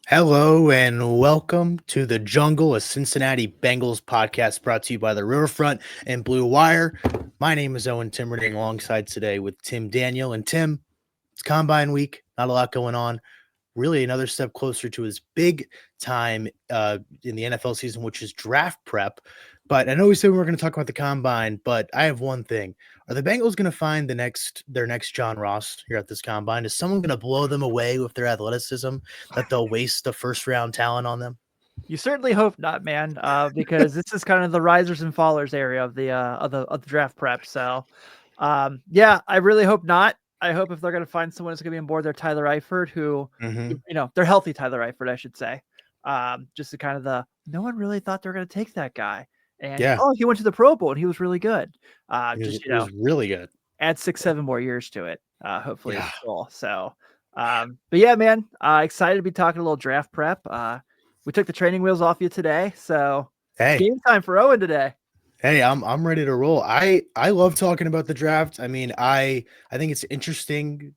Hello and welcome to the Jungle, a Cincinnati Bengals podcast brought to you by the Riverfront and Blue Wire. My name is Owen Tim, alongside today with Tim Daniel. And Tim, it's Combine Week, not a lot going on. Really another step closer to his big time in the NFL season, which is draft prep. But I know we said we were going to talk about the Combine, but I have one thing. Are the Bengals going to find their next John Ross here at this Combine? Is someone going to blow them away with their athleticism that they'll waste the first round talent on them? You certainly hope not, man, because this is kind of the risers and fallers area of the draft prep. So, yeah, I really hope not. I hope if they're going to find someone that's going to be on board, they're Tyler Eifert, who, Mm-hmm. they're healthy Tyler Eifert, I should say. Just the kind of no one really thought they were going to take that guy, and Yeah, he went to the Pro Bowl and he was really good. it was really good. Add 6-7 more years to it. Hopefully Yeah. it's cool. So, but yeah, man, excited to be talking a little draft prep. We took the training wheels off you today, so it's Hey, game time for Owen today. I'm ready to roll. I love talking about the draft. I mean, I think it's interesting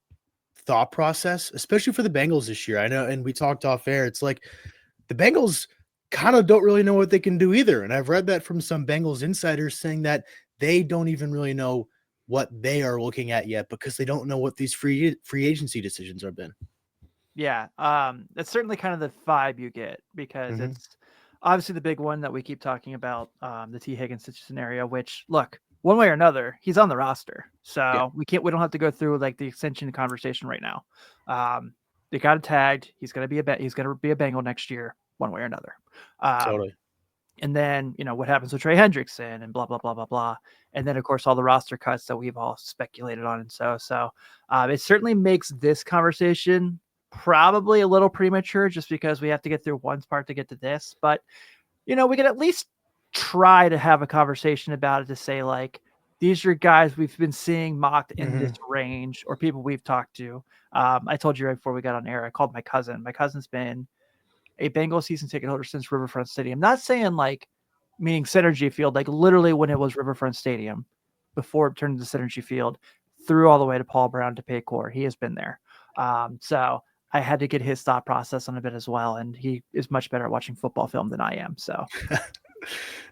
thought process, especially for the Bengals this year. I know, and we talked off air. It's like the Bengals kind of don't really know what they can do either. And I've read that from some Bengals insiders saying that they don't even really know what they are looking at yet because they don't know what these free agency decisions have been. Yeah, that's certainly kind of the vibe you get because Mm-hmm. it's obviously the big one that we keep talking about, the T. Higgins scenario. Which, look, one way or another, he's on the roster, Yeah, so we don't have to go through like the extension conversation right now. They got it tagged. He's gonna be a Bengal next year, one way or another. Um, totally. and then what happens with Trey Hendrickson and blah blah blah blah blah, and then of course all the roster cuts that we've all speculated on, and it certainly makes this conversation probably a little premature just because we have to get through one part to get to this. But we can at least try to have a conversation about it to say, like, these are guys we've been seeing mocked in Mm-hmm. this range, or people we've talked to. I told you right before we got on air, I called my cousin. My cousin's been a Bengals season ticket holder since Riverfront Stadium. Not saying like meaning Synergy Field, like literally when it was Riverfront Stadium before it turned into Synergy Field, through all the way to Paul Brown to Paycor. He has been there. So I had to get his thought process on a bit as well. And he is much better at watching football film than I am. So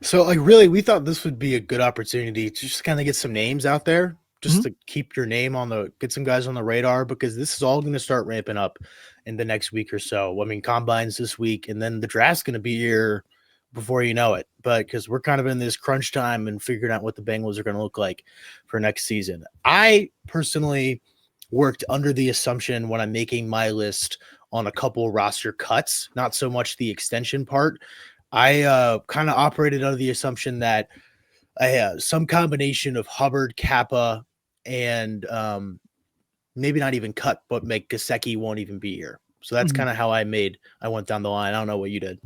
So, like, really, we thought this would be a good opportunity to just kind of get some names out there, just Mhm. to keep your name get some guys on the radar, because this is all going to start ramping up in the next week or so. I mean, combines this week, and then the draft's going to be here before you know it. But because we're kind of in this crunch time and figuring out what the Bengals are going to look like for next season, I personally worked under the assumption when I'm making my list on a couple roster cuts, not so much the extension part. I kind of operated under the assumption that I have some combination of Hubbard, Kappa, and maybe not even cut, but make Gasecki won't even be here. So that's Mhm. kind of how I went down the line. I don't know what you did.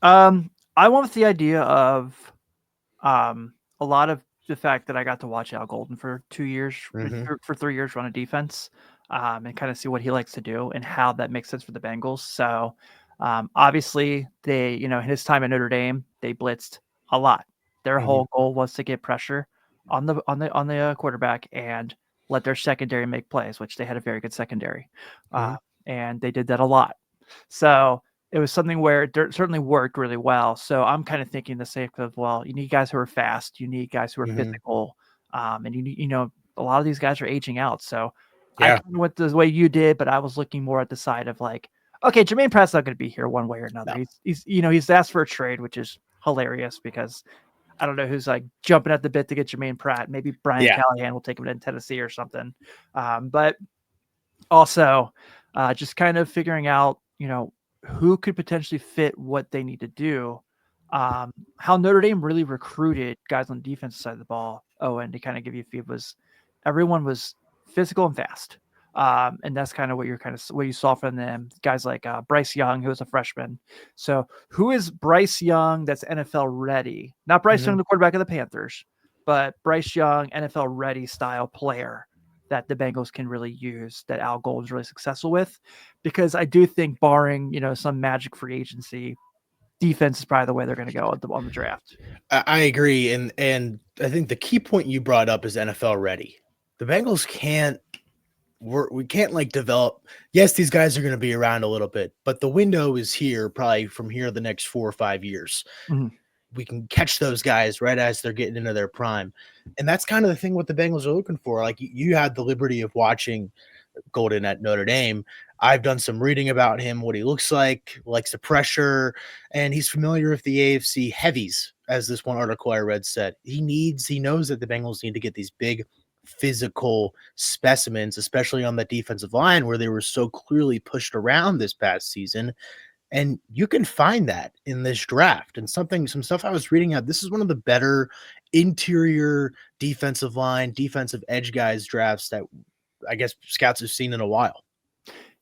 I went with the idea of a lot of the fact that I got to watch Al Golden for 2 years, Mm-hmm. for 3 years run a defense, and kind of see what he likes to do and how that makes sense for the Bengals. So obviously they, in his time at Notre Dame, they blitzed a lot. Their Mm-hmm. whole goal was to get pressure on the quarterback and let their secondary make plays, which they had a very good secondary, Mm-hmm. uh, and they did that a lot. So it was something where it certainly worked really well. So I'm kind of thinking the same of, well, you need guys who are fast, you need guys who are Mm-hmm. physical, and you need, a lot of these guys are aging out. So I Yeah. kind of went the way you did, but I was looking more at the side of like, okay, Jermaine Pratt's not going to be here one way or another. No. He's asked for a trade, which is hilarious because I don't know who's like jumping at the bit to get Jermaine Pratt. Maybe Brian Yeah. Callahan will take him to Tennessee or something. But also, just kind of figuring out, who could potentially fit what they need to do. How Notre Dame really recruited guys on the defensive side of the ball. Oh, and to kind of give you a feel was everyone was physical and fast. And that's kind of what you saw from them. Guys like Bryce Young, who was a freshman. So who is Bryce Young that's NFL ready? Not Bryce Mm-hmm. Young, the quarterback of the Panthers, but Bryce Young, NFL ready style player that the Bengals can really use, that Al Golden's really successful with. Because I do think, barring, some magic free agency, defense is probably the way they're going to go on the draft. I agree, and I think the key point you brought up is NFL ready. The Bengals can't we can't like develop. Yes, these guys are going to be around a little bit, but the window is here probably from here the next 4 or 5 years. Mhm. We can catch those guys right as they're getting into their prime. And that's kind of the thing what the Bengals are looking for. Like you had the liberty of watching Golden at Notre Dame. I've done some reading about him, what he looks like, likes the pressure, and he's familiar with the AFC heavies, as this one article I read said. He knows that the Bengals need to get these big physical specimens, especially on the defensive line where they were so clearly pushed around this past season. And you can find that in this draft. And some stuff I was reading out. This is one of the better interior defensive line, defensive edge guys drafts that I guess scouts have seen in a while.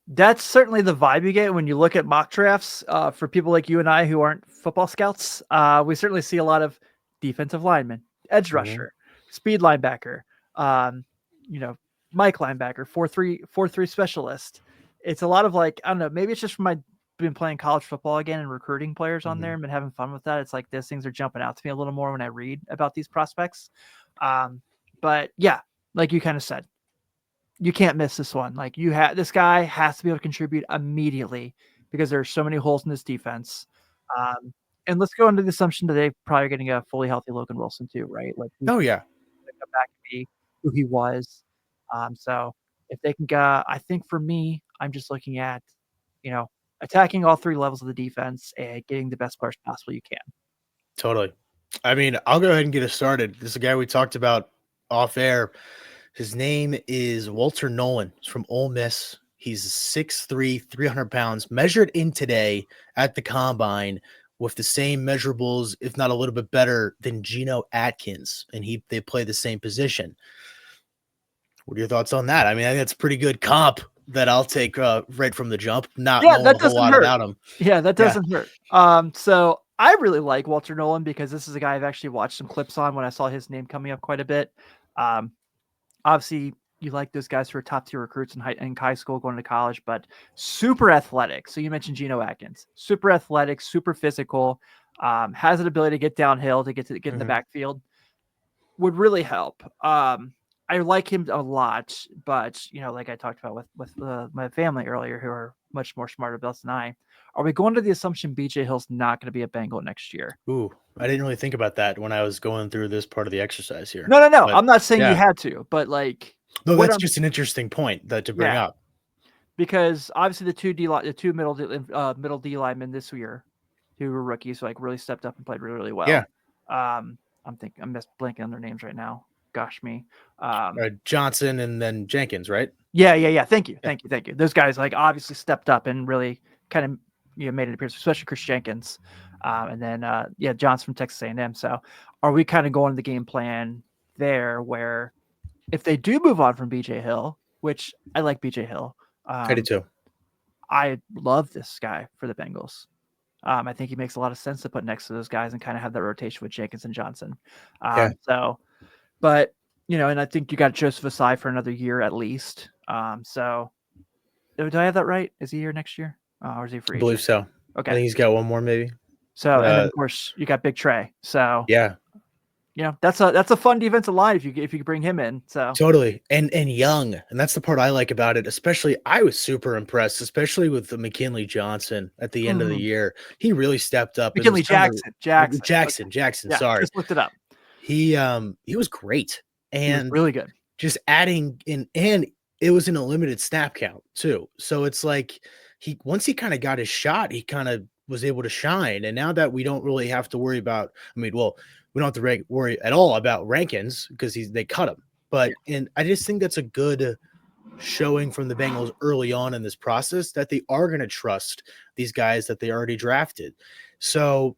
That's certainly the vibe you get when you look at mock drafts. For people like you and I who aren't football scouts, we certainly see a lot of defensive linemen, edge rusher, speed linebacker, you know, Mike linebacker, 4-3 specialist. It's a lot of like, I don't know, maybe it's just from my been playing college football again and recruiting players on there and been having fun with that. It's like those things are jumping out to me a little more when I read about these prospects. But yeah, like you kind of said, you can't miss this one. Like this guy has to be able to contribute immediately because there are so many holes in this defense. And let's go into the assumption that they're probably getting a fully healthy Logan Wilson too, right? Like he's Oh yeah, gonna come back to be who he was. So if they can go, I think for me, I'm just looking at, attacking all three levels of the defense and getting the best players possible you can. totally. I mean, I'll go ahead and get us started. This is a guy we talked about off air. His name is Walter Nolan. He's from Ole Miss. He's 6'3", 300 pounds, measured in today at the combine with the same measurables, if not a little bit better than Geno Atkins, and they play the same position. What are your thoughts on that? I mean, I think that's a pretty good comp that I'll take right from the jump, not knowing a whole lot about him. Yeah, that doesn't hurt. So I really like Walter Nolan because this is a guy I've actually watched some clips on when I saw his name coming up quite a bit. Obviously, you like those guys who are top tier recruits in high school going to college, but super athletic. So you mentioned Geno Atkins, super athletic, super physical, has an ability to get downhill to get in the backfield. Would really help. I like him a lot, but like I talked about with my family earlier, who are much more smart about this than I. Are we going to the assumption BJ Hill's not going to be a Bengal next year? Ooh, I didn't really think about that when I was going through this part of the exercise here. No. But, I'm not saying you had to, but like, no, that's just an interesting point to bring up. Because obviously the two middle D linemen this year, who were rookies, like really stepped up and played really, really well. Yeah. I'm blanking on their names right now. Gosh, me. Johnson and then Jenkins, right? Yeah. Thank you. Those guys like obviously stepped up and really kind of made an appearance, especially Chris Jenkins, and then Johnson from Texas A&M. So, are we kind of going to the game plan there where if they do move on from BJ Hill, which I like BJ Hill, I do too. I love this guy for the Bengals. I think he makes a lot of sense to put next to those guys and kind of have that rotation with Jenkins and Johnson. So, but and I think you got Joseph Asai for another year at least. So, do I have that right? Is he here next year, or is he free? I believe so. Okay, I think he's got one more maybe. So, and then of course you got Big Trey. So yeah, that's a fun defensive line if you bring him in. So totally, and young, and that's the part I like about it. Especially, I was super impressed, especially with the McKinley Johnson at the end of the year. He really stepped up. McKinley Jackson. Yeah, sorry, just looked it up. He was great and was really good. Just adding in, and it was in a limited snap count too. So it's like once he kind of got his shot, he kind of was able to shine. And now that we don't really have to worry about, we don't have to worry at all about Rankins because they cut him. But and I just think that's a good showing from the Bengals early on in this process that they are going to trust these guys that they already drafted. So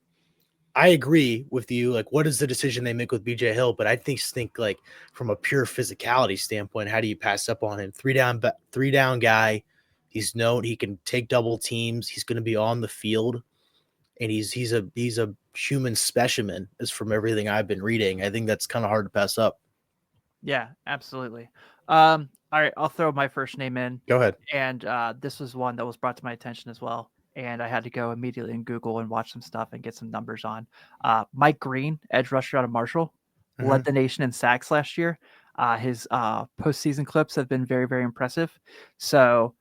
I agree with you. Like, what is the decision they make with BJ Hill? But I think like from a pure physicality standpoint, how do you pass up on him? Three down guy. He's known he can take double teams. He's going to be on the field, and he's a human specimen. As from everything I've been reading, I think that's kind of hard to pass up. Yeah, absolutely. All right, I'll throw my first name in. Go ahead. And this was one that was brought to my attention as well. And I had to go immediately in Google and watch some stuff and get some numbers on. Mike Green, edge rusher out of Marshall, led the nation in sacks last year. His postseason clips have been very, very impressive. So,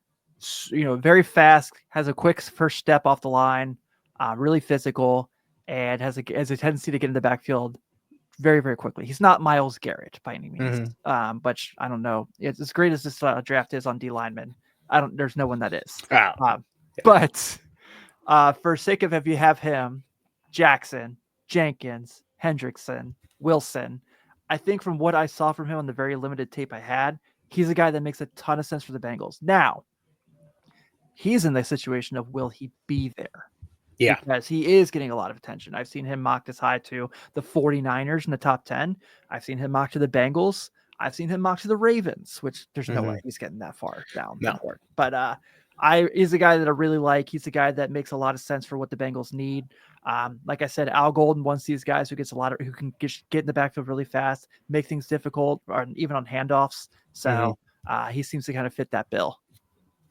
very fast, has a quick first step off the line, really physical, and has a tendency to get in the backfield very, very quickly. He's not Myles Garrett by any means, but I don't know. It's as great as this draft is on D lineman. There's no one that is. Yeah. But for sake of if you have him, Jackson, Jenkins, Hendrickson, Wilson, I think from what I saw from him on the very limited tape I had, he's a guy that makes a ton of sense for the Bengals. Now, he's in the situation of will he be there? Yeah. Because he is getting a lot of attention. I've seen him mocked as high to the 49ers in the top 10. I've seen him mocked to the Bengals. I've seen him mocked to the Ravens, which there's no way he's getting that far down the board. But he's a guy that I really like. He's a guy that makes a lot of sense for what the Bengals need. Like I said, Al Golden wants these guys who can get in the backfield really fast, make things difficult, or even on handoffs. So he seems to kind of fit that bill.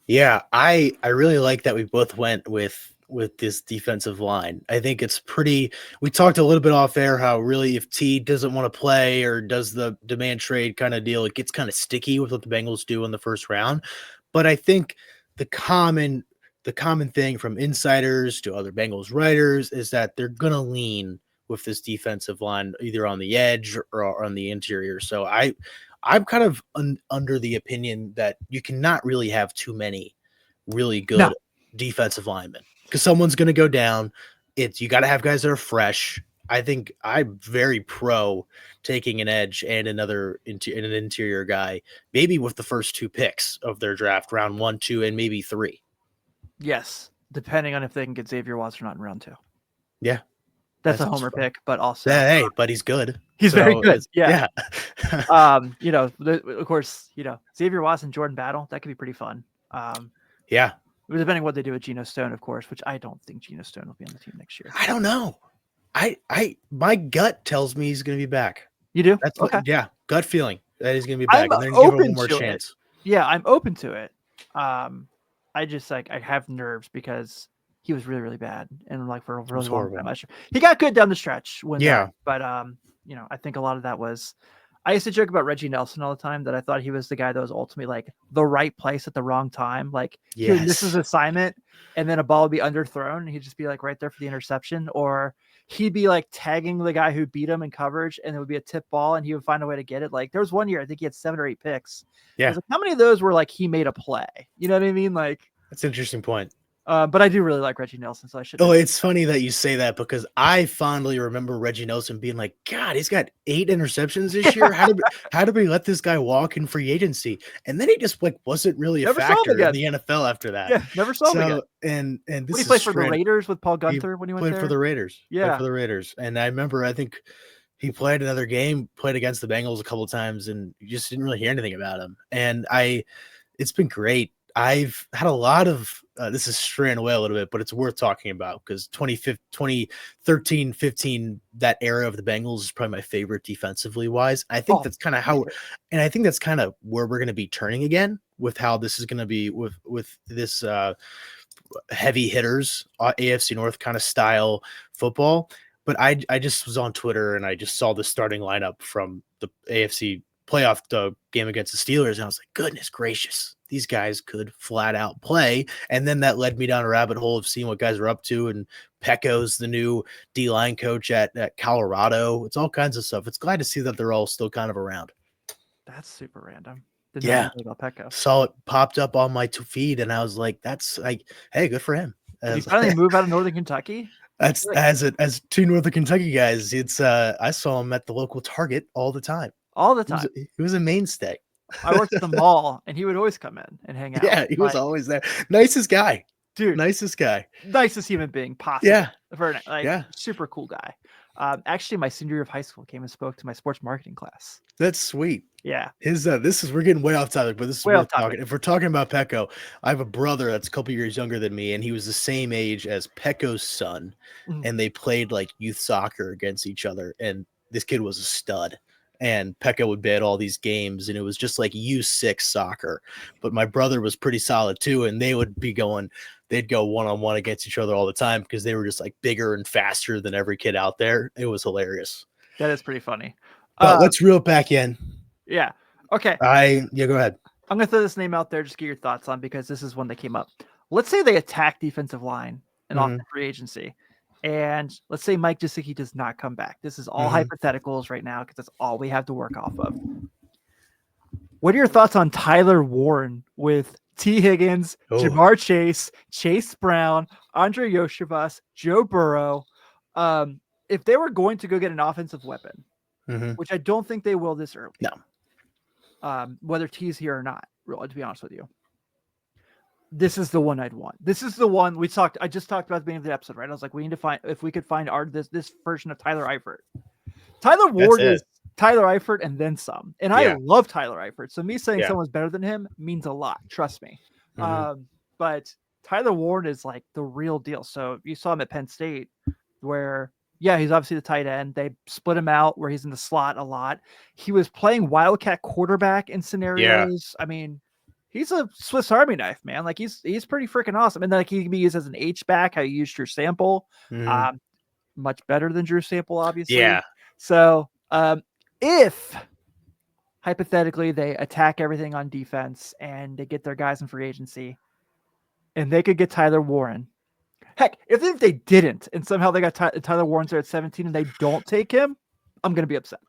Yeah, I really like that we both went with this defensive line. I think it's pretty. We talked a little bit off air how really if T doesn't want to play or does the demand trade kind of deal, it gets kind of sticky with what the Bengals do in the first round. But I think the common thing from insiders to other Bengals writers is that they're gonna lean with this defensive line either on the edge or on the interior. So I'm kind of under the opinion that you cannot really have too many really good defensive linemen because someone's going to go down. You got to have guys that are fresh. I think I'm very pro taking an edge and an interior guy, maybe with the first 2 picks of their draft, round 1, 2, and maybe 3. Yes, depending on if they can get Xavier Watson or not in round 2. Yeah. That's a homer pick, but also hey, but he's good. He's very good. Yeah. Of course, Xavier Watson, Jordan Battle, that could be pretty fun. Yeah. Depending on what they do with Geno Stone, of course, which I don't think Geno Stone will be on the team next year. I don't know. My gut tells me he's going to be back. You do? That's okay. Gut feeling that he's going to be back. I'm and then give him one more to chance. Yeah, I'm open to it. I just I have nerves because he was really, really bad and for a really long time. He got good down the stretch but I think a lot of that was. I used to joke about Reggie Nelson all the time that I thought he was the guy that was ultimately the right place at the wrong time. He would miss his assignment and then a ball would be underthrown and he'd just be right there for the interception, or he'd be tagging the guy who beat him in coverage and it would be a tip ball and he would find a way to get it. There was one year, I think he had 7 or 8 picks. Yeah. How many of those were he made a play? You know what I mean? That's an interesting point. But I do really like Reggie Nelson, so I should. Oh, it's funny that you say that because I fondly remember Reggie Nelson being like, God, he's got 8 interceptions this year. How did we let this guy walk in free agency? And then he just wasn't really a factor in the NFL after that. Yeah, never saw him again. And this he played for the Raiders with Paul Gunther when he went there. Played for the Raiders. Yeah, played for the Raiders. And I remember, I think he played another game, played against the Bengals a couple of times, and you just didn't really hear anything about him. And it's been great. I've had a lot of this is straying away a little bit, but it's worth talking about because 2013, 15, that era of the Bengals is probably my favorite defensively wise. I think that's kind of and I think that's kind of where we're going to be turning again with how this is going to be with this heavy hitters, AFC North kind of style football. But I just was on Twitter and I just saw the starting lineup from the AFC playoff game against the Steelers, and I was like, goodness gracious, these guys could flat out play. And then that led me down a rabbit hole of seeing what guys are up to. And Pecco's the new D-line coach at Colorado. It's all kinds of stuff. It's glad to see that they're all still kind of around. That's super random. Didn't know about Pecco. Saw it popped up on my feed, and I was like, that's hey, good for him. Did he finally move out of Northern Kentucky? That's as 2 Northern Kentucky guys. It's I saw him at the local Target all the time. All the time. He was a mainstay. I worked at the mall and he would always come in and hang out. Yeah, he was always there. Nicest guy. Dude. Nicest guy. Nicest human being possible. Yeah. Super cool guy. Actually, my senior year of high school came and spoke to my sports marketing class. That's sweet. Yeah. We're getting way off topic, but this is worth talking. If we're talking about Pecco, I have a brother that's a couple years younger than me, and he was the same age as Pecco's son, and they played youth soccer against each other, and this kid was a stud. And Pecco would be at all these games, and it was just U6 soccer. But my brother was pretty solid too, and they'd go one-on-one against each other all the time because they were just bigger and faster than every kid out there. It was hilarious. That is pretty funny. But let's reel it back in. Yeah. Okay. Go ahead. I'm gonna throw this name out there, just get your thoughts on because this is one that came up. Let's say they attack defensive line and off Hmm. the free agency, and let's say Mike Gesicki does not come back. This is all Hmm. hypotheticals right now because that's all we have to work off of. What are your thoughts on Tyler Warren with T. Higgins, Oh. Jamar Chase, Chase Brown, Andre Yoshivas, Joe Burrow? If they were going to go get an offensive weapon, Hmm. which I don't think they will this early, No. whether T's here or not, really, to be honest with you, this is the one I'd want. This is the one we talked. I just talked about at the beginning of the episode, right? I was like, we need to find if we could find this version of Tyler Eifert. Tyler That's Ward it. is Tyler Eifert and then some. And I Yeah. love Tyler Eifert. So me saying Yeah. someone's better than him means a lot. Trust me. Hmm. But Tyler Ward is like the real deal. So you saw him at Penn State where, yeah, he's obviously the tight end. They split him out where he's in the slot a lot. He was playing Wildcat quarterback in scenarios. I mean, he's a Swiss Army knife, man. Like he's pretty freaking awesome. And then like he can be used as an H back, how you used Drew Sample. Hmm. Much better than Drew Sample, obviously. Yeah. So if hypothetically they attack everything on defense and they get their guys in free agency and they could get Tyler Warren. Heck, if they didn't and somehow they got Tyler Warren there at 17 and they don't take him, I'm going to be upset.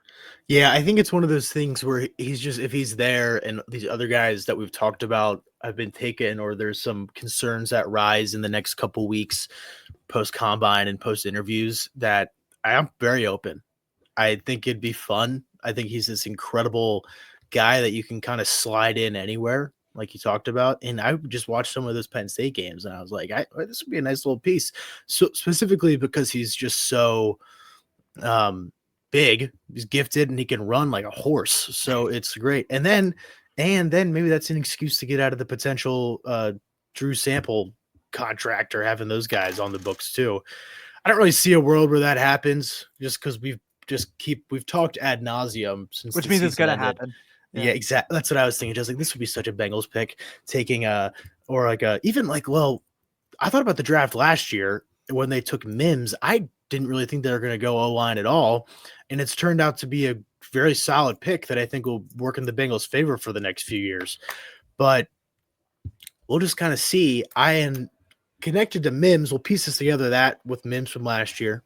Yeah, I think it's one of those things where he's just if he's there and these other guys that we've talked about have been taken or there's some concerns that rise in the next couple weeks post combine and post interviews that I am very open. I think it'd be fun. I think he's this incredible guy that you can kind of slide in anywhere, like you talked about. And I just watched some of those Penn State games, and I was like, this would be a nice little piece. So specifically because he's just so big, he's gifted, and he can run like a horse. So it's great. And then maybe that's an excuse to get out of the potential Drew Sample contract or having those guys on the books too. I don't really see a world where that happens just because we've talked ad nauseum since Which the means it's season going to ended. happen. Yeah, exactly. That's what I was thinking. Just like this would be such a Bengals pick, taking or like a even like well, I thought about the draft last year when they took Mims. I didn't really think they were going to go O-line at all, and it's turned out to be a very solid pick that I think will work in the Bengals' favor for the next few years. But we'll just kind of see. I am connected to Mims. We'll piece this together that with Mims from last year,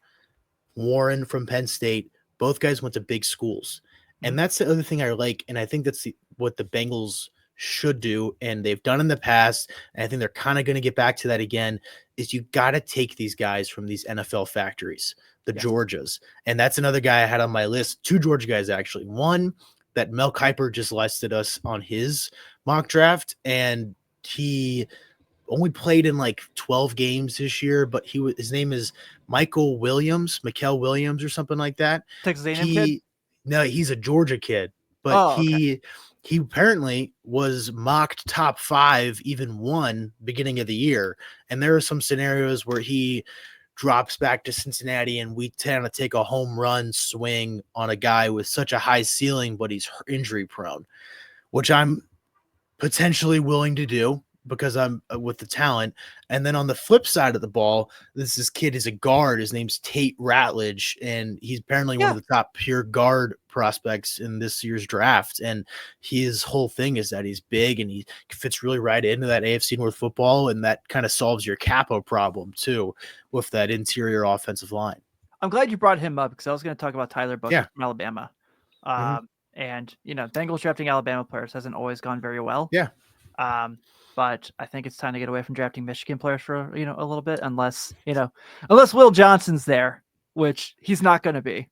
Warren from Penn State. Both guys went to big schools. And that's the other thing I like. And I think that's what the Bengals should do. And they've done in the past. And I think they're kind of going to get back to that again is you got to take these guys from these NFL factories, the Georgias. And that's another guy I had on my list. Two Georgia guys, actually. One that Mel Kiper just listed us on his mock draft. And he only played in like 12 games this year, but his name is Michael Williams or something like that. Texas A&M kid? No, he's a Georgia kid, but okay. he apparently was mocked top 5, even one beginning of the year. And there are some scenarios where he drops back to Cincinnati and we tend to take a home run swing on a guy with such a high ceiling, but he's injury prone, which I'm potentially willing to do because I'm with the talent. And then on the flip side of the ball, this kid is a guard. His name's Tate Ratledge, and he's apparently one of the top pure guard prospects in this year's draft. And his whole thing is that he's big and he fits really right into that AFC North football, and that kind of solves your capo problem too with that interior offensive line. I'm glad you brought him up because I was going to talk about Tyler Buchner from Alabama. Mm-hmm. And, Bengals drafting Alabama players hasn't always gone very well. Yeah. But I think it's time to get away from drafting Michigan players for, a little bit, unless Will Johnson's there, which he's not going to be.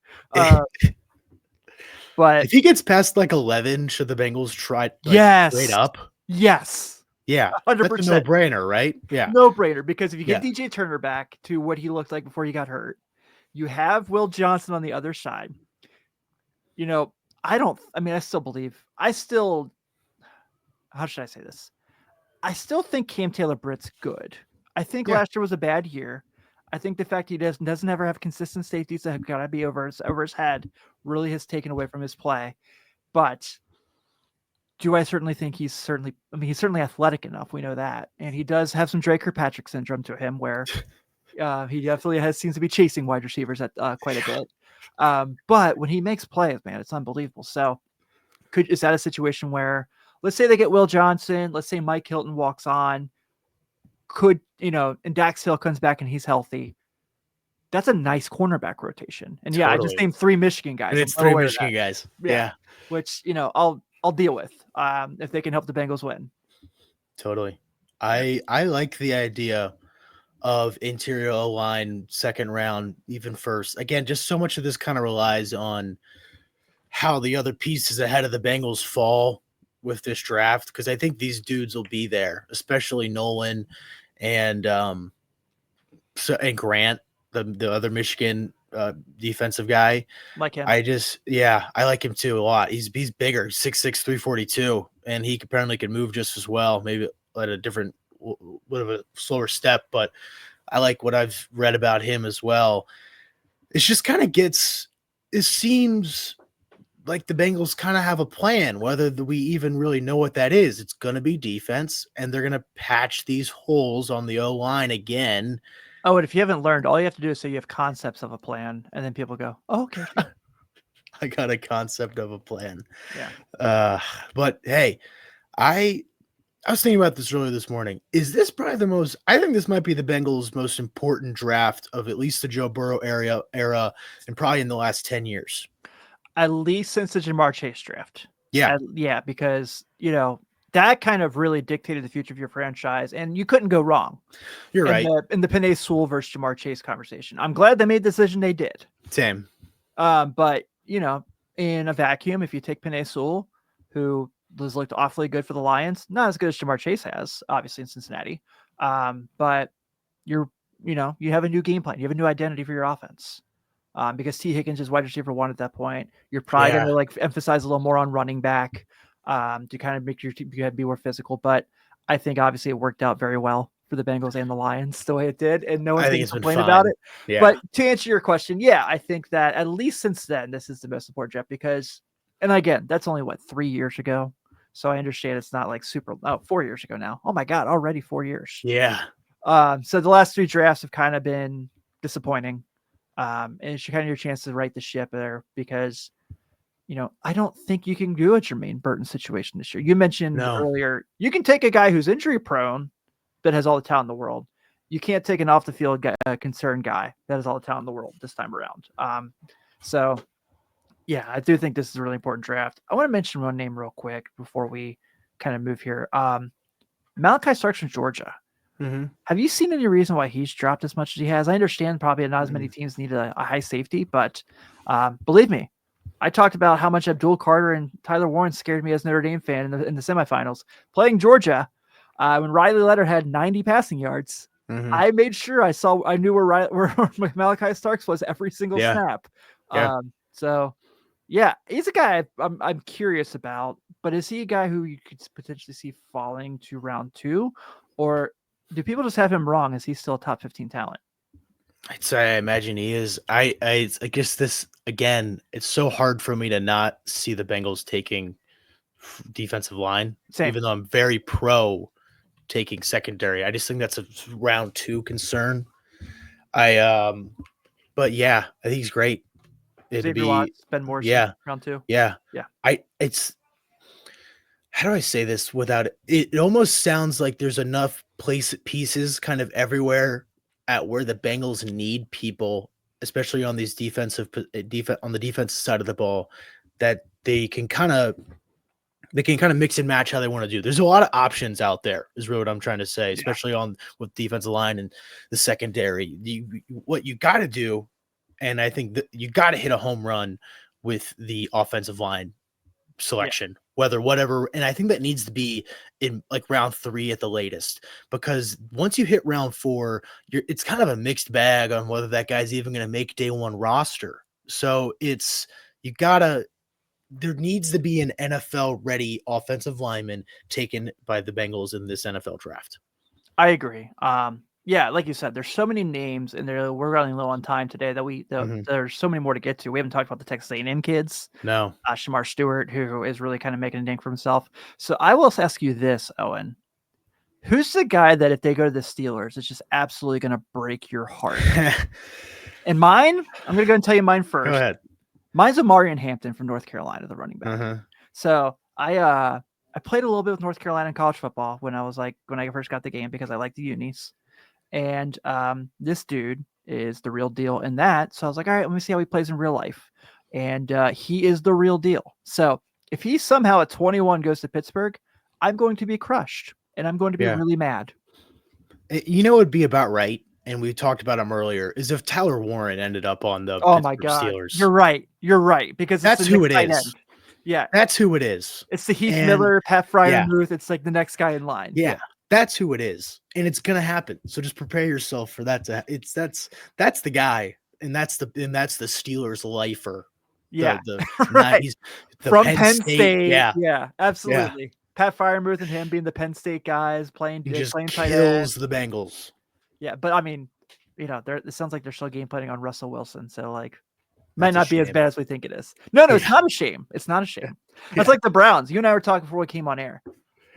But if he gets past like 11, should the Bengals try straight up? Yes. Yeah. 100%. That's a no-brainer, right? Yeah. No-brainer, because if you get DJ Turner back to what he looked like before he got hurt, you have Will Johnson on the other side. I still believe, how should I say this? I still think Cam Taylor-Britt's good. I think last year was a bad year. I think the fact he doesn't ever have consistent safeties that have got to be over his head really has taken away from his play. But do I certainly think he's certainly athletic enough. We know that. And he does have some Dre Kirkpatrick syndrome to him where he definitely seems to be chasing wide receivers at quite a bit. But when he makes plays, man, it's unbelievable. So is that a situation where, let's say they get Will Johnson, let's say Mike Hilton walks on, and Dax Hill comes back and he's healthy. That's a nice cornerback rotation. And yeah, I just Totally. named 3 Michigan guys. And it's 3 Michigan guys. Yeah. Which, I'll deal with if they can help the Bengals win. Totally. I like the idea of interior O-line, second round, even first. Again, just so much of this kind of relies on how the other pieces ahead of the Bengals fall with this draft, because I think these dudes will be there, especially Nolan and Grant, the other Michigan defensive guy. Like him. I like him too a lot. He's bigger, 6'6", 342, and he apparently can move just as well, maybe at a different, bit of a slower step, but I like what I've read about him as well. It's just kind of it seems like the Bengals kind of have a plan, whether we even really know what that is. It's going to be defense, and they're going to patch these holes on the O-line again. Oh, and if you haven't learned, all you have to do is say you have concepts of a plan, and then people go, "Oh, okay." I got a concept of a plan. Yeah. But hey, I was thinking about this earlier this morning. Is this probably I think this might be the Bengals' most important draft of at least the Joe Burrow era, and probably in the last 10 years. At least since the Jamar Chase draft. Yeah. Because, that kind of really dictated the future of your franchise, and you couldn't go wrong. You're right. In the Penei Sewell versus Jamar Chase conversation. I'm glad they made the decision they did. Same. But, in a vacuum, if you take Penei Sewell, who was looked awfully good for the Lions, not as good as Jamar Chase has, obviously in Cincinnati. But you have a new game plan. You have a new identity for your offense. Because T. Higgins is wide receiver 1 at that point. You're probably going to emphasize a little more on running back to kind of make your team be more physical. But I think obviously it worked out very well for the Bengals and the Lions the way it did, and no one's going to complain about it. Yeah. But to answer your question, I think that at least since then, this is the most important draft because, and again, that's only 3 years ago. So I understand it's not like 4 years ago now. Oh my God, already 4 years. Yeah. So the last 3 drafts have kind of been disappointing. And it's kind of your chance to right the ship there because, I don't think you can do a Jermaine Burton situation this year. You mentioned earlier, you can take a guy who's injury prone that has all the talent in the world. You can't take an off the field concerned guy that has all the talent in the world this time around. So yeah, I do think this is a really important draft. I want to mention one name real quick before we kind of move here. Malachi Starks from Georgia. Mm-hmm. Have you seen any reason why he's dropped as much as he has? I understand probably not as many teams need a high safety, but believe me, I talked about how much Abdul Carter and Tyler Warren scared me as a Notre Dame fan in the semifinals. Playing Georgia, when Riley Leonard had 90 passing yards, I made sure I knew where Malachi Starks was every single snap. Yeah. So yeah, he's a guy I'm curious about, but is he a guy who you could potentially see falling to round 2, or do people just have him wrong? Is he still a top 15 talent? I imagine he is. I guess this again. It's so hard for me to not see the Bengals taking defensive line, even though I'm very pro taking secondary. I just think that's a round 2 concern. But yeah, I think he's great. It'd be Ben Morris. Round 2. Yeah. How do I say this without it? It almost sounds like there's enough pieces kind of everywhere at where the Bengals need people, especially on these on the defensive side of the ball, that they can kind of mix and match how they want to do. There's a lot of options out there, is really what I'm trying to say, especially with defensive line and the secondary. What you got to do, and I think that you got to hit a home run with the offensive line selection, whatever. And I think that needs to be in like round 3 at the latest, because once you hit round 4, it's kind of a mixed bag on whether that guy's even going to make day 1 roster. So there needs to be an NFL ready offensive lineman taken by the Bengals in this NFL draft. I agree. Like you said, there's so many names, and we're running low on time today that there's so many more to get to. We haven't talked about the Texas A&M kids. No. Shamar Stewart, who is really kind of making a name for himself. So I will ask you this, Owen. Who's the guy that if they go to the Steelers, it's just absolutely going to break your heart? And mine, I'm going to go and tell you mine first. Go ahead. Mine's Amarian Hampton from North Carolina, the running back. So I played a little bit with North Carolina in college football when I first got the game because I like the unis. And this dude is the real deal in that. So I was like, all right, let me see how he plays in real life. And he is the real deal. So if he somehow at 21 goes to Pittsburgh, I'm going to be crushed and I'm going to be really mad. You know, it'd be about right. And we talked about him earlier, is if Tyler Warren ended up on the My Pittsburgh God. Steelers. You're right. Because that's who it is. End. Yeah. That's who it is. It's the Heath Miller, Pat Fryermuth. It's like the next guy in line. Yeah. That's who it is. And it's gonna happen. So just prepare yourself for that. That's the guy. And that's the Steelers lifer. Yeah. Right. He's from Penn State. Yeah. Absolutely. Yeah. Pat Fryermuth and him being the Penn State guys playing just playing kills the Bengals. Yeah, but I mean, you know, it sounds like they're still game planning on Russell Wilson, so like might not be as bad as we think it is. No, it's not a shame. It's not a shame. That's like the Browns. You and I were talking before we came on air.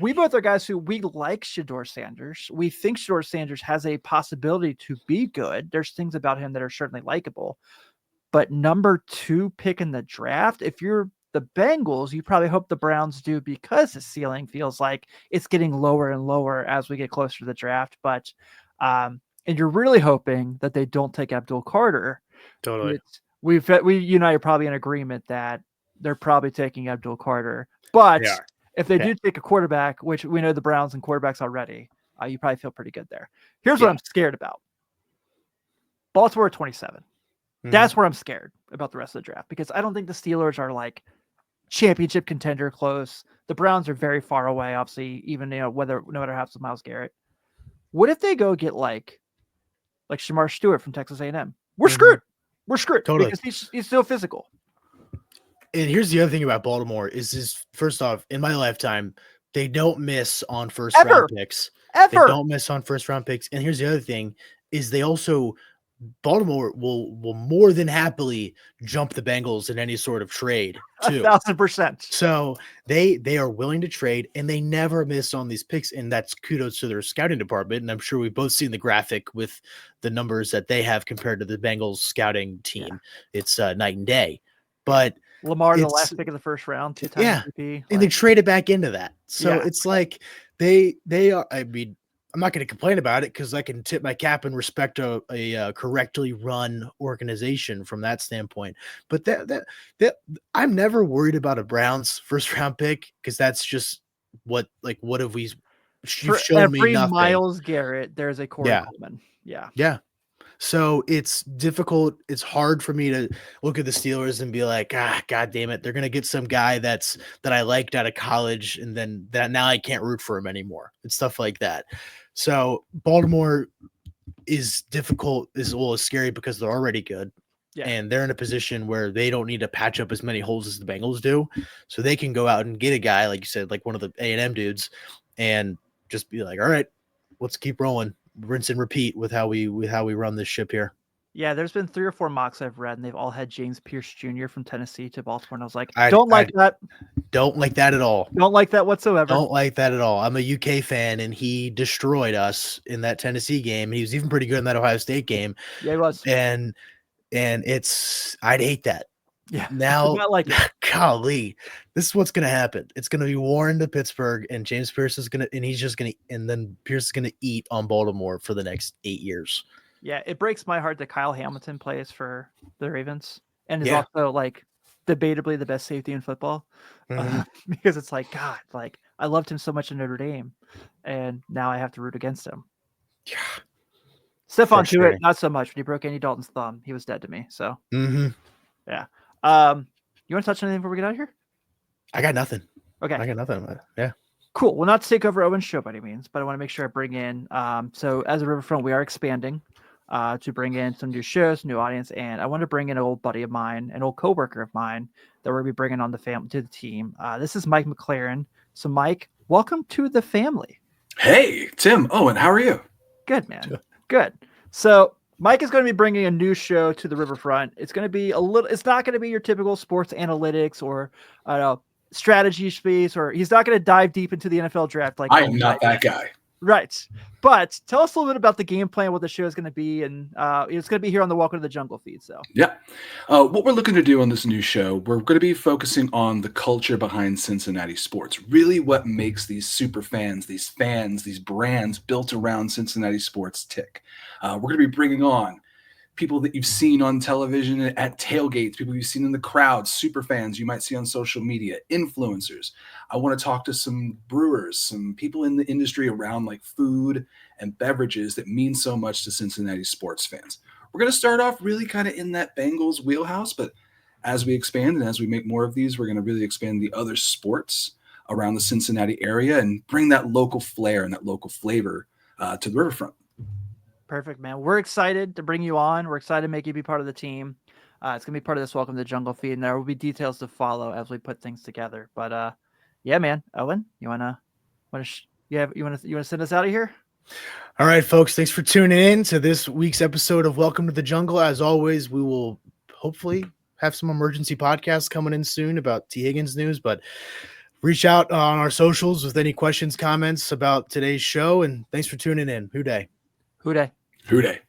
We both are guys who we like Shedeur Sanders. We think Shedeur Sanders has a possibility to be good. There's things about him that are certainly likable. But number 2 pick in the draft, if you're the Bengals, you probably hope the Browns do because his ceiling feels like it's getting lower and lower as we get closer to the draft. But and you're really hoping that they don't take Abdul Carter. Totally. We you and I are probably in agreement that they're probably taking Abdul Carter. But if they do take a quarterback, which we know the Browns and quarterbacks already, you probably feel pretty good there. Here's what I'm scared about. Baltimore 27. Mm-hmm. That's where I'm scared about the rest of the draft because I don't think the Steelers are like championship contender close. The Browns are very far away, obviously, even no matter what happens with Myles Garrett. What if they go get like Shamar Stewart from Texas A&M? We're screwed. We're screwed totally. Because he's still physical. And here's the other thing about Baltimore is first off, in my lifetime, they don't miss on first round picks. They don't miss on first round picks. And here's the other thing is Baltimore will more than happily jump the Bengals in any sort of trade too. 1,000%. So they are willing to trade and they never miss on these picks. And that's kudos to their scouting department. And I'm sure we've both seen the graphic with the numbers that they have compared to the Bengals scouting team. Yeah. It's night and day. But Lamar, the last pick of the first round, 2-time MVP. And they traded back into that. So it's like they are, I mean, I'm not going to complain about it because I can tip my cap and respect a correctly run organization from that standpoint. But that I'm never worried about a Browns first round pick because that's just what have we? You've shown me nothing. Myles Garrett, there's a Corey Coleman. Yeah. So it's difficult. It's hard for me to look at the Steelers and be like, God damn it, they're gonna get some guy that I liked out of college, and then now I can't root for him anymore. It's stuff like that. So Baltimore is difficult, is a little scary because they're already good. Yeah. And they're in a position where they don't need to patch up as many holes as the Bengals do. So they can go out and get a guy, like you said, like one of the A&M dudes, and just be like, all right, let's keep rolling. Rinse and repeat with how we run this ship here. Yeah, there's been 3 or 4 mocks I've read, and they've all had James Pierce Jr. from Tennessee to Baltimore. And I was like, don't like that. Don't like that at all. Don't like that whatsoever. Don't like that at all. I'm a UK fan, and he destroyed us in that Tennessee game. He was even pretty good in that Ohio State game. Yeah, he was. And I'd hate that. Yeah. Now, not like it. Golly, this is what's going to happen. It's going to be Warren to Pittsburgh, and James Pierce is going to, and then Pierce is going to eat on Baltimore for the next 8 years. Yeah, it breaks my heart that Kyle Hamilton plays for the Ravens and is also like debatably the best safety in football because it's like, God, like I loved him so much in Notre Dame and now I have to root against him. Yeah. Stephon Tuitt, not so much. When he broke Andy Dalton's thumb, he was dead to me. So, yeah. You want to touch on anything before we get out of here? I got nothing. Okay. I got nothing. Yeah. Cool. Well, not to take over Owen's show by any means, but I want to make sure I bring in, so as a Riverfront, we are expanding to bring in some new shows, new audience, and I want to bring in an old buddy of mine, an old coworker of mine that we're going to be bringing on to the team. This is Mike McLaren. So, Mike, welcome to the family. Hey, Tim, Owen, how are you? Good, man. Good. So, Mike is going to be bringing a new show to the Riverfront. It's going to be it's not going to be your typical sports analytics or, strategy space, or he's not going to dive deep into the NFL draft. Like I'm not that guy. Right. But tell us a little bit about the game plan, what the show is going to be, and it's going to be here on the Welcome to the Jungle feed. So Yeah. What we're looking to do on this new show, we're going to be focusing on the culture behind Cincinnati sports. Really what makes these super fans, these brands built around Cincinnati sports tick. We're going to be bringing on people that you've seen on television at tailgates, people you've seen in the crowd, super fans you might see on social media, influencers. I want to talk to some brewers, some people in the industry around like food and beverages that mean so much to Cincinnati sports fans. We're going to start off really kind of in that Bengals wheelhouse, but as we expand and as we make more of these, we're going to really expand the other sports around the Cincinnati area and bring that local flair and that local flavor to the riverfront. perfect, man. We're excited to bring you on. We're excited to make you be part of the team. It's going to be part of this Welcome to the Jungle feed, and there will be details to follow as we put things together. But yeah, man. Owen, you want to send us out of here? All right, folks. Thanks for tuning in to this week's episode of Welcome to the Jungle. As always, we will hopefully have some emergency podcasts coming in soon about T. Higgins news, but reach out on our socials with any questions, comments about today's show. And thanks for tuning in. Hooday. Hooday. Hooday.